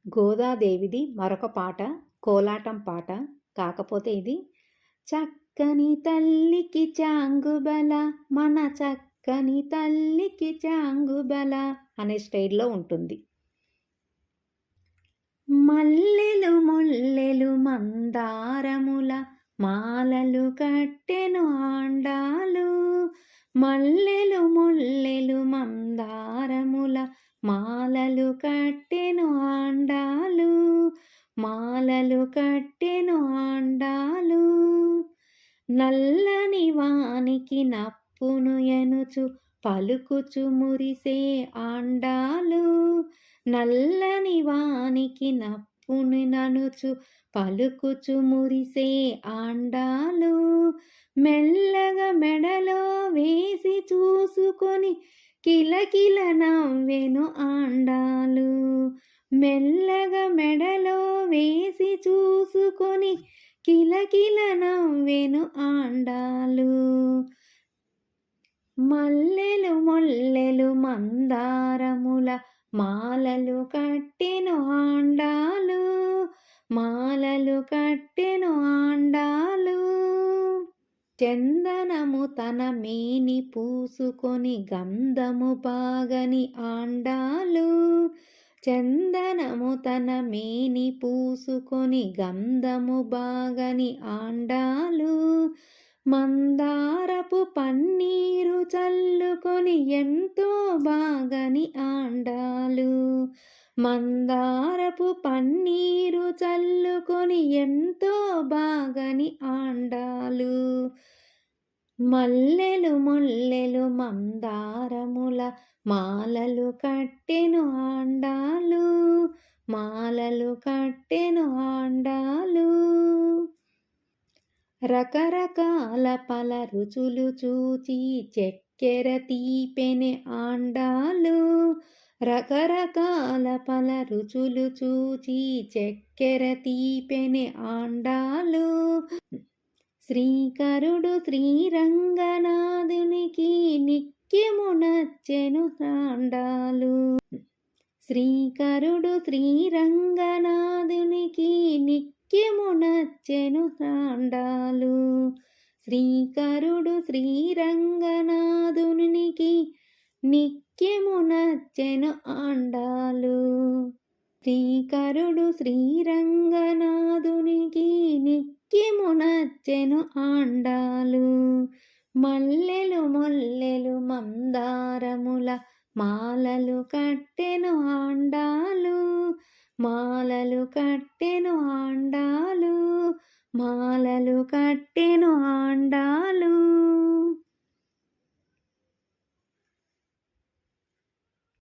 గోదాదేవిది మరొక పాట కోలాటం పాట. కాకపోతే ఇది చక్కని తల్లికి చాంగుబల మన చక్కని తల్లికి చాంగుబల అనే స్టైల్లో ఉంటుంది. మల్లెలు ముల్లెలు మందారముల మాలలు కట్టెను ఆండాలు, మల్లెలు ముల్లెలు మందారముల మాలలు కట్టెను ఆండాలు, మాలలు కట్టెను ఆండాలు. నల్లని వానికి నప్పును ఎనుచు పలుకుచు మురిసే ఆండాలు, నల్లని వానికి నప్పును ననుచు పలుకుచు మురిసే ఆండాలు. మెల్లగా మెడలో వేసి చూసుకొని కిలకిల నవ్వెను ఆండాలు, మెల్లగా మెడలో వేసి చూసుకొని కిలకిల నవ్వెను ఆండాలు. మల్లెలు మొల్లెలు మందారముల మాలలు కట్టెను ఆండాలు, మాలలు కట్టెను ఆండాలు. చందనము తన మేని పూసుకొని గంధము బాగని ఆండాలు, చందనము తన మేని పూసుకొని గంధము బాగని ఆండాలు. మందారపు పన్నీరు చల్లుకొని ఎంతో బాగని ఆండాలు, మందారపు పన్నీరు చల్లుకొని ఎంతో బాగని ఆండాలు. మల్లెలు మొల్లెలు మందారముల మాలలు కట్టెను ఆండాలు, మాలలు కట్టెను ఆండాలు. రకరకాల పల రుచులు చూచి చక్కెర తీపెనె ఆండాలు, రకరకాల పల రుచులు చూచి చక్కెర తీపెనె ఆండాలు. శ్రీకరుడు శ్రీరంగనాథునికి నిత్యము నచ్చెను ఆండాలు, శ్రీకరుడు శ్రీరంగనాథునికి నిత్యము నచ్చెను ఆండాలు, శ్రీకరుడు శ్రీరంగనాథునికి నిత్యము నచ్చెను ఆండాలు, శ్రీకరుడు శ్రీరంగనాథునికి నిత్యము నచ్చెను ఆండాలు. మల్లెలు మొల్లెలు మందారముల మాలలు కట్టెను ఆండాలు, మాలలు కట్టెను ఆండాలు, మాలలు కట్టెను ఆండాలు.